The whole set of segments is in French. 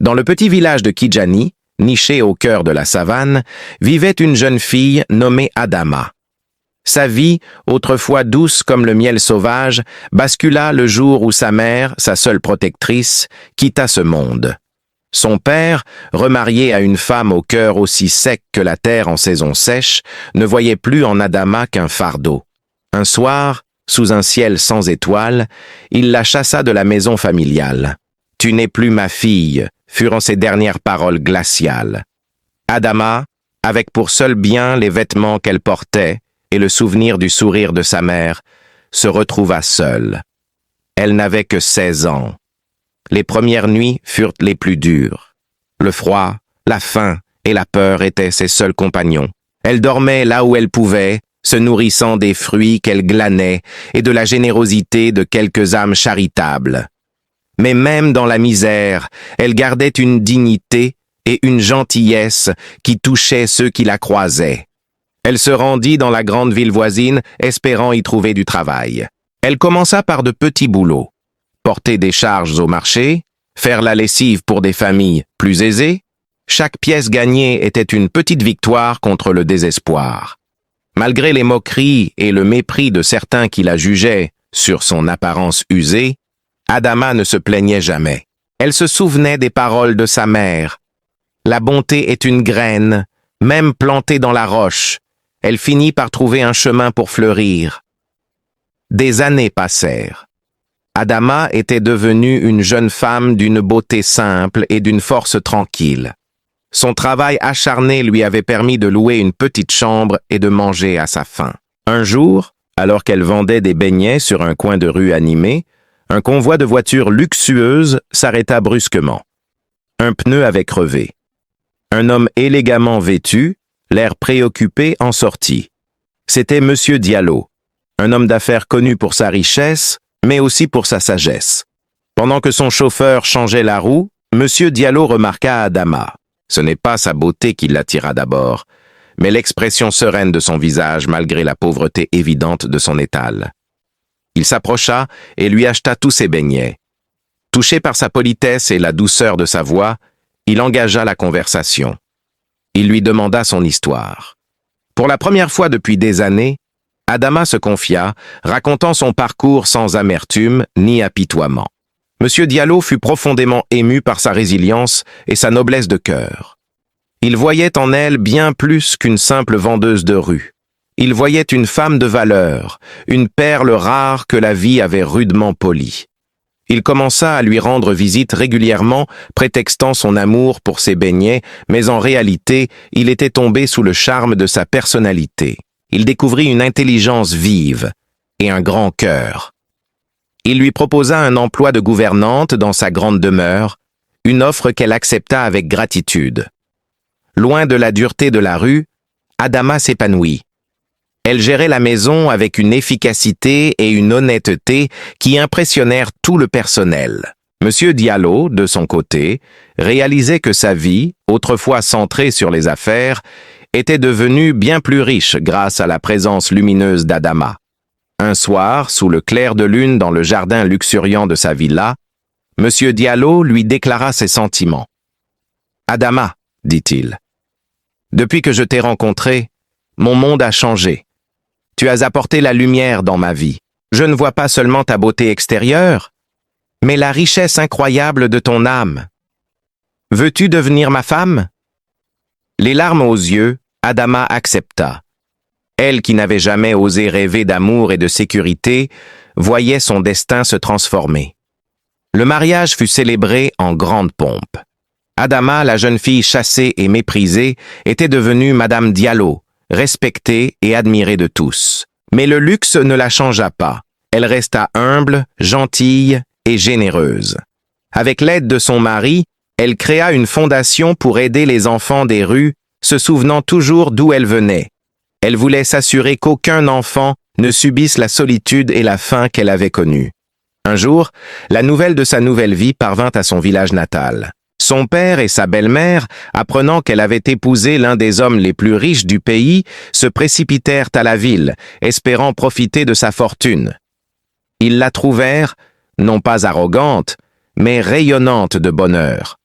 Dans le petit village de Kijani, niché au cœur de la savane, vivait une jeune fille nommée Adama. Sa vie, autrefois douce comme le miel sauvage, bascula le jour où sa mère, sa seule protectrice, quitta ce monde. Son père, remarié à une femme au cœur aussi sec que la terre en saison sèche, ne voyait plus en Adama qu'un fardeau. Un soir, sous un ciel sans étoiles, il la chassa de la maison familiale. « Tu n'es plus ma fille », furent ses dernières paroles glaciales. Adama, avec pour seul bien les vêtements qu'elle portait et le souvenir du sourire de sa mère, se retrouva seule. Elle n'avait que 16 ans. Les premières nuits furent les plus dures. Le froid, la faim et la peur étaient ses seuls compagnons. Elle dormait là où elle pouvait, se nourrissant des fruits qu'elle glanait et de la générosité de quelques âmes charitables. Mais même dans la misère, elle gardait une dignité et une gentillesse qui touchaient ceux qui la croisaient. Elle se rendit dans la grande ville voisine, espérant y trouver du travail. Elle commença par de petits boulots. Porter des charges au marché, faire la lessive pour des familles plus aisées. Chaque pièce gagnée était une petite victoire contre le désespoir. Malgré les moqueries et le mépris de certains qui la jugeaient sur son apparence usée, Adama ne se plaignait jamais. Elle se souvenait des paroles de sa mère. La bonté est une graine, même plantée dans la roche. Elle finit par trouver un chemin pour fleurir. Des années passèrent. Adama était devenue une jeune femme d'une beauté simple et d'une force tranquille. Son travail acharné lui avait permis de louer une petite chambre et de manger à sa faim. Un jour, alors qu'elle vendait des beignets sur un coin de rue animé, un convoi de voitures luxueuses s'arrêta brusquement. Un pneu avait crevé. Un homme élégamment vêtu, l'air préoccupé, en sortit. C'était Monsieur Diallo, un homme d'affaires connu pour sa richesse, mais aussi pour sa sagesse. Pendant que son chauffeur changeait la roue, Monsieur Diallo remarqua Adama. Ce n'est pas sa beauté qui l'attira d'abord, mais l'expression sereine de son visage malgré la pauvreté évidente de son étal. Il s'approcha et lui acheta tous ses beignets. Touché par sa politesse et la douceur de sa voix, il engagea la conversation. Il lui demanda son histoire. Pour la première fois depuis des années, Adama se confia, racontant son parcours sans amertume ni apitoiement. Monsieur Diallo fut profondément ému par sa résilience et sa noblesse de cœur. Il voyait en elle bien plus qu'une simple vendeuse de rue. Il voyait une femme de valeur, une perle rare que la vie avait rudement polie. Il commença à lui rendre visite régulièrement, prétextant son amour pour ses beignets, mais en réalité, il était tombé sous le charme de sa personnalité. Il découvrit une intelligence vive et un grand cœur. Il lui proposa un emploi de gouvernante dans sa grande demeure, une offre qu'elle accepta avec gratitude. Loin de la dureté de la rue, Adama s'épanouit. Elle gérait la maison avec une efficacité et une honnêteté qui impressionnèrent tout le personnel. Monsieur Diallo, de son côté, réalisait que sa vie, autrefois centrée sur les affaires, était devenue bien plus riche grâce à la présence lumineuse d'Adama. Un soir, sous le clair de lune dans le jardin luxuriant de sa villa, Monsieur Diallo lui déclara ses sentiments. « Adama, dit-il, depuis que je t'ai rencontré, mon monde a changé. Tu as apporté la lumière dans ma vie. Je ne vois pas seulement ta beauté extérieure, mais la richesse incroyable de ton âme. Veux-tu devenir ma femme ?» Les larmes aux yeux, Adama accepta. Elle, qui n'avait jamais osé rêver d'amour et de sécurité, voyait son destin se transformer. Le mariage fut célébré en grande pompe. Adama, la jeune fille chassée et méprisée, était devenue Madame Diallo, respectée et admirée de tous. Mais le luxe ne la changea pas. Elle resta humble, gentille et généreuse. Avec l'aide de son mari, elle créa une fondation pour aider les enfants des rues, se souvenant toujours d'où elle venait. Elle voulait s'assurer qu'aucun enfant ne subisse la solitude et la faim qu'elle avait connue. Un jour, la nouvelle de sa nouvelle vie parvint à son village natal. Son père et sa belle-mère, apprenant qu'elle avait épousé l'un des hommes les plus riches du pays, se précipitèrent à la ville, espérant profiter de sa fortune. Ils la trouvèrent, non pas arrogante, mais rayonnante de bonheur.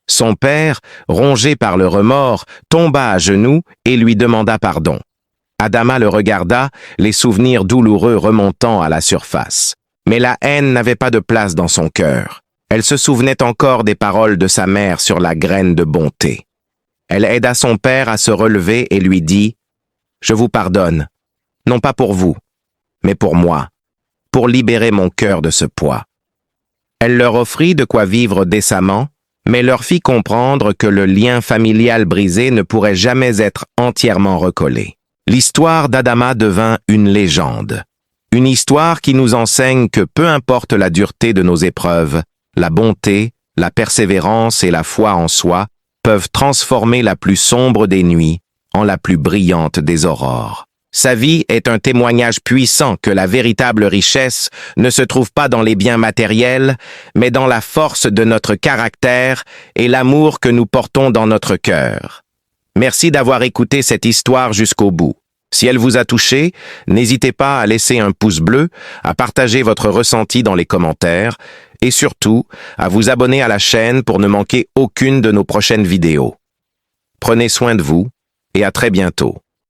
Son père, rongé par le remords, tomba à genoux et lui demanda pardon. Adama le regarda, les souvenirs douloureux remontant à la surface. Mais la haine n'avait pas de place dans son cœur. Elle se souvenait encore des paroles de sa mère sur la graine de bonté. Elle aida son père à se relever et lui dit « Je vous pardonne, non pas pour vous, mais pour moi, pour libérer mon cœur de ce poids. » Elle leur offrit de quoi vivre décemment, mais leur fit comprendre que le lien familial brisé ne pourrait jamais être entièrement recollé. L'histoire d'Adama devint une légende. Une histoire qui nous enseigne que peu importe la dureté de nos épreuves, la bonté, la persévérance et la foi en soi peuvent transformer la plus sombre des nuits en la plus brillante des aurores. Sa vie est un témoignage puissant que la véritable richesse ne se trouve pas dans les biens matériels, mais dans la force de notre caractère et l'amour que nous portons dans notre cœur. Merci d'avoir écouté cette histoire jusqu'au bout. Si elle vous a touché, n'hésitez pas à laisser un pouce bleu, à partager votre ressenti dans les commentaires et surtout à vous abonner à la chaîne pour ne manquer aucune de nos prochaines vidéos. Prenez soin de vous et à très bientôt.